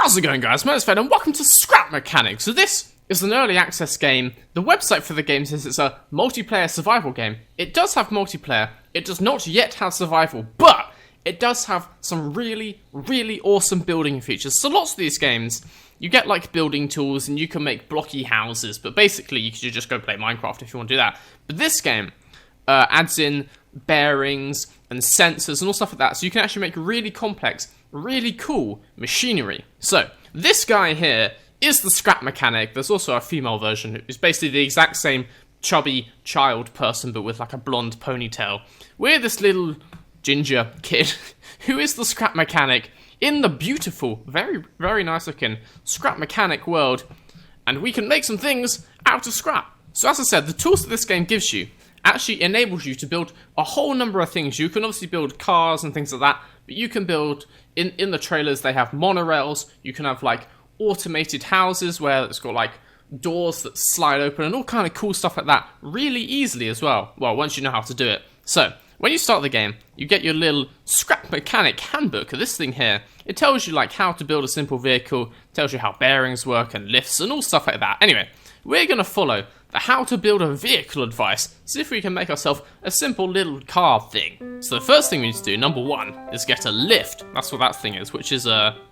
How's it going, guys? MacLeod and welcome to Scrap Mechanics. So this is an early access game. The website for the game says it's a multiplayer survival game. It does have multiplayer. It does not yet have survival, but it does have some really awesome building features. So lots of these games, you get like building tools and you can make blocky houses, but basically you could just go play Minecraft if you want to do that. But this game adds in bearings and sensors and all stuff like that, so you can actually make really complex, really cool machinery. So this guy here is the Scrap Mechanic. There's also a female version who's basically the exact same chubby child person but with like a blonde ponytail. We're this little ginger kid who is the Scrap Mechanic in the beautiful, very nice looking Scrap Mechanic world, and we can make some things out of scrap. So as I said, the tools that this game gives you actually enables you to build a whole number of things. You can obviously build cars and things like that, but you can build, in the trailers they have monorails, you can have like automated houses where it's got like doors that slide open and all kind of cool stuff like that really easily as well. Well, once you know how to do it. So, when you start the game, you get your little Scrap Mechanic Handbook, this thing here. It tells you like how to build a simple vehicle, tells you how bearings work and lifts and all stuff like that. Anyway, we're going to follow the how to build a vehicle advice, see if we can make ourselves a simple little car thing. So the first thing we need to do, number one, is get a lift. That's what that thing is, which is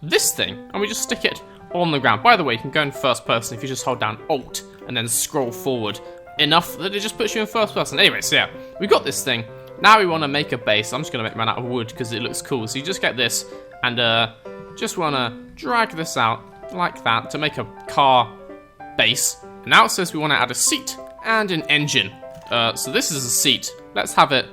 this thing, and we just stick it on the ground. By the way, you can go in first person if you just hold down Alt and then scroll forward enough that it just puts you in first person. Anyway, so yeah, we got this thing. Now we want to make a base. I'm just going to make mine out of wood because it looks cool. So you just get this and just want to drag this out like that to make a car base. And now it says we want to add a seat and an engine. So this is a seat. Let's have it.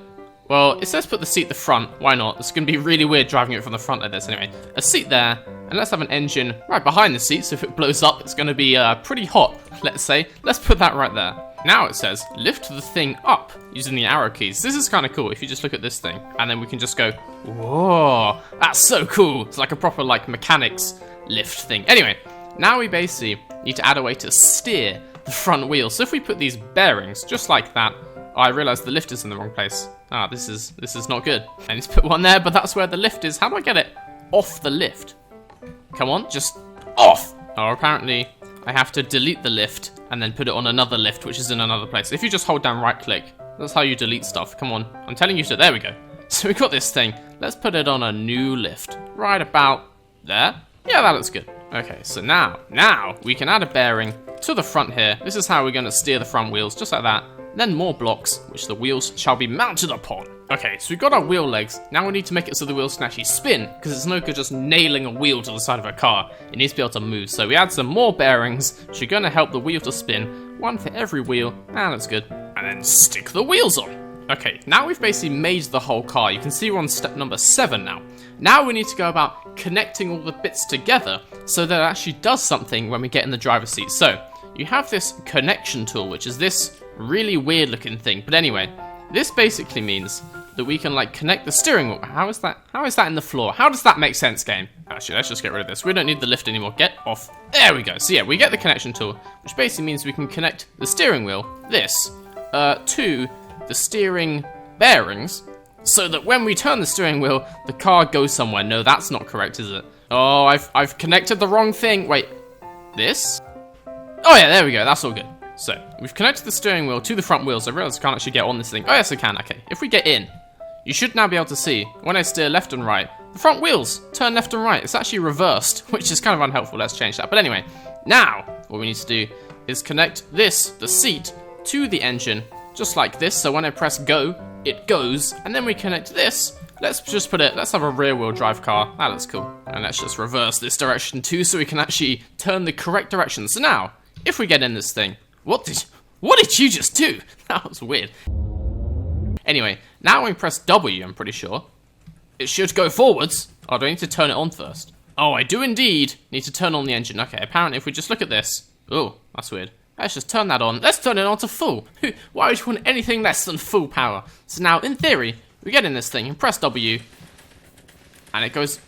Well, it says put the seat at the front. Why not? It's going to be really weird driving it from the front like this. Anyway, a seat there. And let's have an engine right behind the seat. So if it blows up, it's going to be pretty hot, let's say. Let's put that right there. Now it says lift the thing up using the arrow keys. This is kind of cool if you just look at this thing. And then we can just go, whoa, that's so cool. It's like a proper like mechanics lift thing. Anyway, now we basically need to add a way to steer the front wheel. So if we put these bearings just like that, I realized the lift is in the wrong place. Ah, this is not good. I need to put one there, but that's where the lift is. How do I get it off the lift? Come on, just off. Oh, apparently I have to delete the lift and then put it on another lift, which is in another place. If you just hold down right click, that's how you delete stuff. Come on, I'm telling you to. There we go. So we got this thing. Let's put it on a new lift. Right about there. Yeah, that looks good. Okay, so now we can add a bearing to the front here. This is how we're going to steer the front wheels, just like that. Then more blocks, which the wheels shall be mounted upon. Okay, so we've got our wheel legs. Now we need to make it so the wheels can actually spin, because it's no good just nailing a wheel to the side of a car. It needs to be able to move. So we add some more bearings, which are going to help the wheel to spin. One for every wheel. Ah, that's good. And then stick the wheels on. Okay, now we've basically made the whole car. You can see we're on step number 7 now. Now we need to go about connecting all the bits together so that it actually does something when we get in the driver's seat. So you have this connection tool, which is this really weird looking thing. But anyway, this basically means that we can like connect the steering wheel. How is that in the floor? How does that make sense, game? Actually, let's just get rid of this. We don't need the lift anymore. Get off. There we go. So yeah, we get the connection tool, which basically means we can connect the steering wheel, this, to the steering bearings, so that when we turn the steering wheel, the car goes somewhere. No, that's not correct, is it? Oh, I've connected the wrong thing. Wait, this? Oh yeah, there we go. That's all good. So, we've connected the steering wheel to the front wheels. I realize I can't actually get on this thing. Oh, yes, I can. Okay. If we get in, you should now be able to see, when I steer left and right, the front wheels turn left and right. It's actually reversed, which is kind of unhelpful. Let's change that. But anyway, now, what we need to do is connect this, the seat, to the engine, just like this. So when I press go, it goes. And then we connect this. Let's just put it, let's have a rear-wheel drive car. That looks cool. And let's just reverse this direction too, so we can actually turn the correct direction. So now, if we get in this thing, what did you just do? That was weird. Anyway, now when we press W, I'm pretty sure, it should go forwards. Oh, do I need to turn it on first? Oh, I do indeed need to turn on the engine. Okay, apparently if we just look at this. Oh, that's weird. Let's just turn that on. Let's turn it on to full. Why would you want anything less than full power? So now, in theory, we get in this thing and press W, and it goes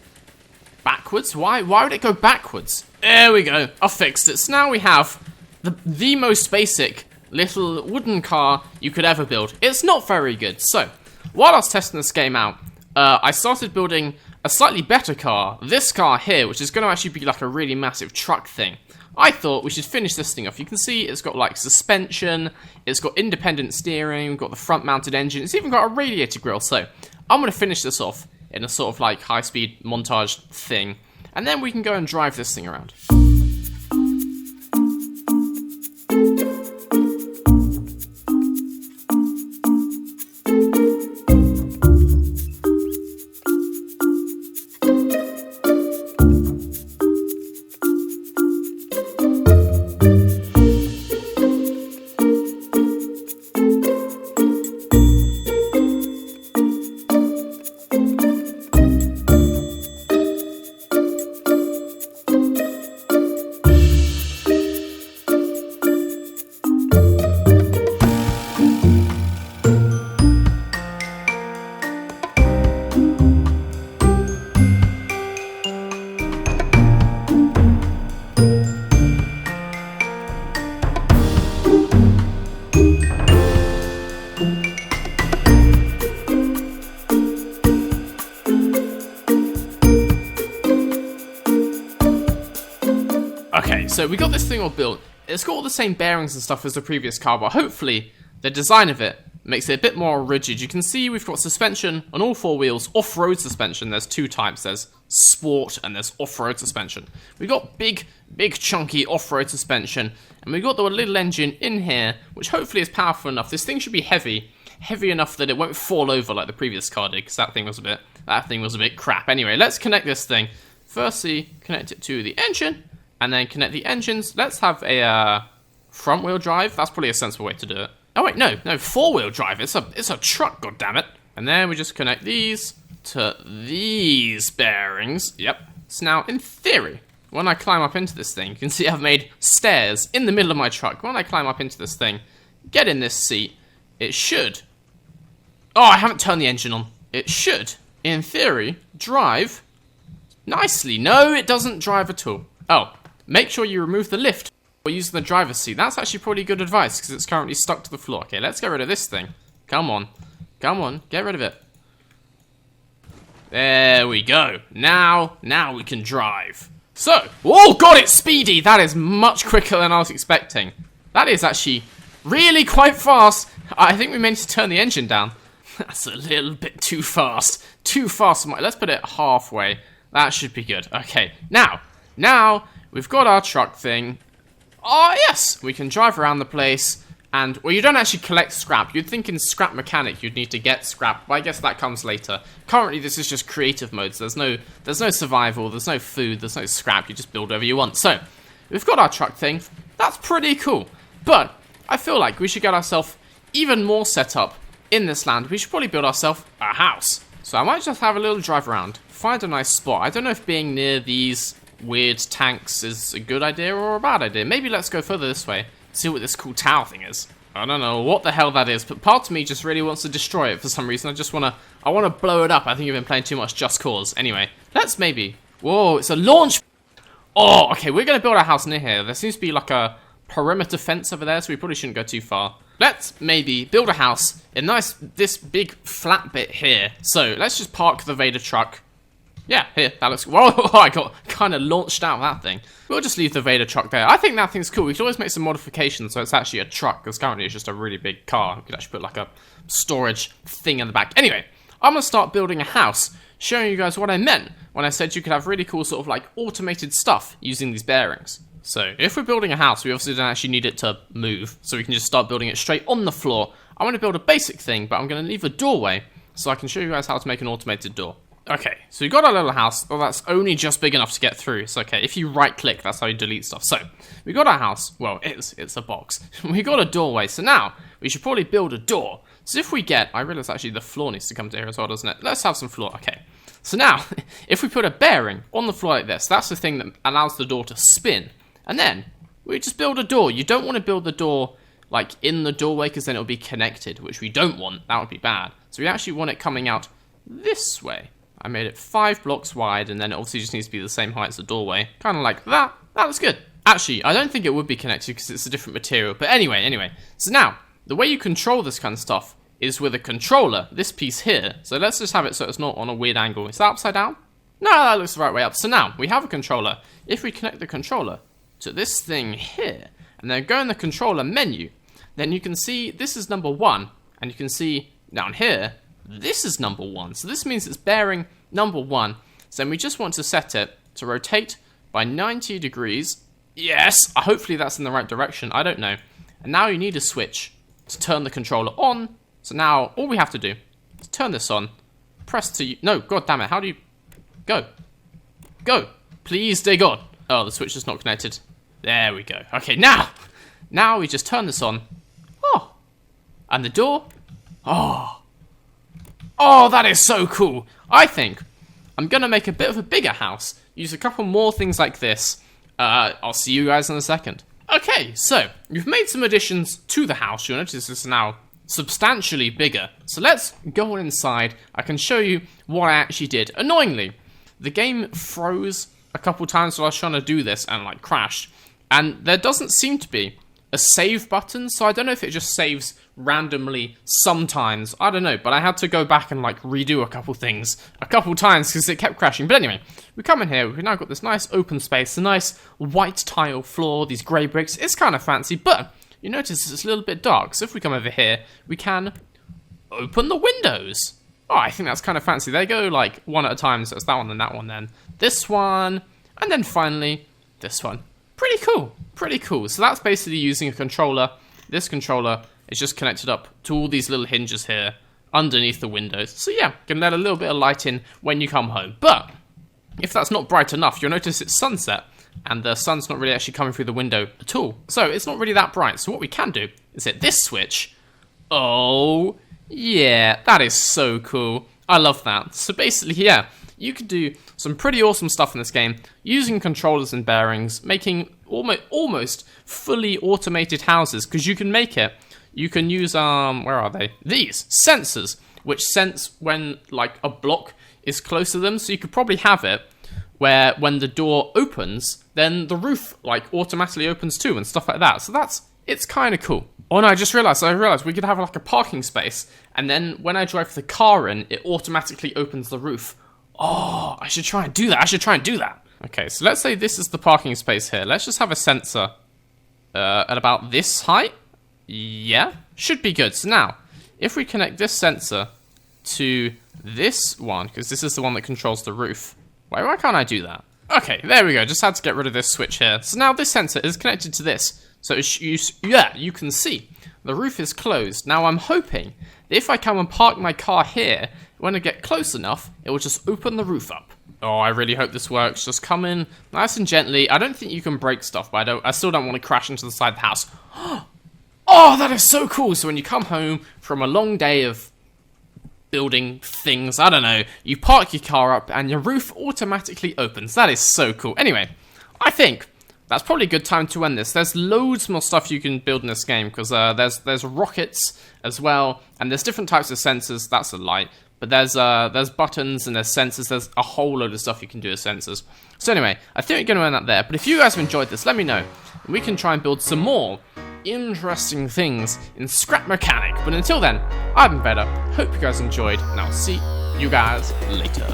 backwards. Why would it go backwards? There we go. I fixed it. So now we have the most basic little wooden car you could ever build. It's not very good. So, while I was testing this game out, I started building a slightly better car, this car here, which is going to actually be like a really massive truck thing. I thought we should finish this thing off. You can see it's got like suspension, it's got independent steering, we've got the front mounted engine, it's even got a radiator grille. So I'm going to finish this off in a sort of like high speed montage thing, and then we can go and drive this thing around. Okay, so we got this thing all built. It's got all the same bearings and stuff as the previous car, but hopefully the design of it makes it a bit more rigid. You can see we've got suspension on all four wheels, off-road suspension. There's two types. There's sport and there's off-road suspension. We've got big chunky off-road suspension, and we've got the little engine in here, which hopefully is powerful enough. This thing should be heavy enough that it won't fall over like the previous car did, because that thing was a bit crap. Anyway, let's connect this thing. Firstly, connect it to the engine, and then connect the engines. Let's have a front wheel drive. That's probably a sensible way to do it. Oh wait, no, four-wheel drive. It's a truck, goddammit. And then we just connect these to these bearings. Yep. So now, in theory, when I climb up into this thing, you can see I've made stairs in the middle of my truck. When I climb up into this thing, get in this seat, it should... Oh, I haven't turned the engine on. It should, in theory, drive nicely. No, it doesn't drive at all. Oh, make sure you remove the lift or use the driver's seat. That's actually probably good advice because it's currently stuck to the floor. Okay, let's get rid of this thing. Come on, get rid of it. There we go. Now we can drive. So, oh god, it's speedy. That is much quicker than I was expecting. That is actually really quite fast. I think we meant to turn the engine down. That's a little bit too fast. Too fast. Let's put it halfway. That should be good. Okay, now we've got our truck thing. Oh, yes, we can drive around the place. And, well, you don't actually collect scrap. You'd think in Scrap Mechanic you'd need to get scrap, but I guess that comes later. Currently, this is just creative mode, so there's no survival, there's no food, there's no scrap. You just build whatever you want. So, we've got our truck thing. That's pretty cool. But, I feel like we should get ourselves even more set up in this land. We should probably build ourselves a house. So, I might just have a little drive around, find a nice spot. I don't know if being near these weird tanks is a good idea or a bad idea. Maybe let's go further this way. See what this cool tower thing is. I don't know what the hell that is, but part of me just really wants to destroy it for some reason. I wanna blow it up. I think you've been playing too much Just Cause. Anyway, let's maybe... Whoa, it's a launch... Oh, okay, we're gonna build a house near here. There seems to be like a perimeter fence over there, so we probably shouldn't go too far. Let's maybe build a house in this big flat bit here. So, let's just park the Vader truck. Yeah, here, that looks... Whoa, I got kind of launched out of that thing. We'll just leave the Vader truck there. I think that thing's cool. We could always make some modifications so it's actually a truck, because currently it's just a really big car. We could actually put like a storage thing in the back. Anyway, I'm going to start building a house, showing you guys what I meant when I said you could have really cool sort of like automated stuff using these bearings. So, if we're building a house, we obviously don't actually need it to move, so we can just start building it straight on the floor. I want to build a basic thing, but I'm going to leave a doorway so I can show you guys how to make an automated door. Okay, so we got our little house. Well, that's only just big enough to get through. So, okay, if you right-click, that's how you delete stuff. So, we got our house. Well, it's a box. We got a doorway. So now, we should probably build a door. So if we get... I realize actually the floor needs to come to here as well, doesn't it? Let's have some floor. Okay. So now, if we put a bearing on the floor like this, that's the thing that allows the door to spin. And then, we just build a door. You don't want to build the door, like, in the doorway, because then it'll be connected, which we don't want. That would be bad. So we actually want it coming out this way. I made it 5 blocks wide, and then it obviously just needs to be the same height as the doorway. Kind of like that. That looks good. Actually, I don't think it would be connected because it's a different material. But anyway. So now, the way you control this kind of stuff is with a controller, this piece here. So let's just have it so it's not on a weird angle. Is that upside down? No, that looks the right way up. So now, we have a controller. If we connect the controller to this thing here, and then go in the controller menu, then you can see this is number 1, and you can see down here, this is number 1. So this means it's bearing number 1. So then we just want to set it to rotate by 90 degrees. Yes, hopefully that's in the right direction, I don't know. And now you need a switch to turn the controller on. So now, all we have to do is turn this on, press to... No, god damn it, how do you... Go. Go. Please stay gone. Oh, the switch is not connected. There we go. Okay, now we just turn this on. Oh. And the door. Oh. Oh, that is so cool. I think I'm going to make a bit of a bigger house. Use a couple more things like this. I'll see you guys in a second. Okay, so we've made some additions to the house. You'll notice it's now substantially bigger. So let's go on inside. I can show you what I actually did. Annoyingly, the game froze a couple times while I was trying to do this and like crashed. And there doesn't seem to be a save button, so I don't know if it just saves randomly sometimes. I don't know, but I had to go back and like redo a couple things a couple times because it kept crashing. But anyway, we come in here, we've now got this nice open space, a nice white tile floor, these grey bricks. It's kind of fancy, but you notice it's a little bit dark. So if we come over here, we can open the windows. Oh, I think that's kind of fancy. They go like one at a time, so it's that one, then that one, then this one, and then finally this one. Pretty cool, pretty cool. So that's basically using a controller. This controller is just connected up to all these little hinges here underneath the windows. So yeah, can let a little bit of light in when you come home. But if that's not bright enough, you'll notice it's sunset and the sun's not really actually coming through the window at all. So it's not really that bright. So what we can do is hit this switch. Oh, yeah, that is so cool. I love that. So basically, yeah, you could do some pretty awesome stuff in this game using controllers and bearings, making almost fully automated houses, because you can make it. You can use, where are they? These sensors, which sense when like a block is close to them. So you could probably have it where when the door opens, then the roof like automatically opens too and stuff like that. So it's kind of cool. Oh no, I realized we could have like a parking space, and then when I drive the car in, it automatically opens the roof. Oh, I should try and do that. Okay, so let's say this is the parking space here. Let's just have a sensor at about this height. Yeah, should be good. So now, if we connect this sensor to this one, because this is the one that controls the roof. Why can't I do that? Okay, there we go. Just had to get rid of this switch here. So now this sensor is connected to this. So you can see the roof is closed. Now I'm hoping that if I come and park my car here, when I get close enough, it will just open the roof up. Oh, I really hope this works. Just come in nice and gently. I don't think you can break stuff, but I still don't want to crash into the side of the house. Oh, that is so cool. So when you come home from a long day of building things, I don't know, you park your car up and your roof automatically opens. That is so cool. Anyway, I think that's probably a good time to end this. There's loads more stuff you can build in this game, because there's rockets as well, and there's different types of sensors. That's a light. But there's buttons and there's sensors. There's a whole load of stuff you can do with sensors. So anyway, I think we're going to end that there. But if you guys have enjoyed this, let me know. And we can try and build some more interesting things in Scrap Mechanic. But until then, I've been Better. Hope you guys enjoyed, and I'll see you guys later.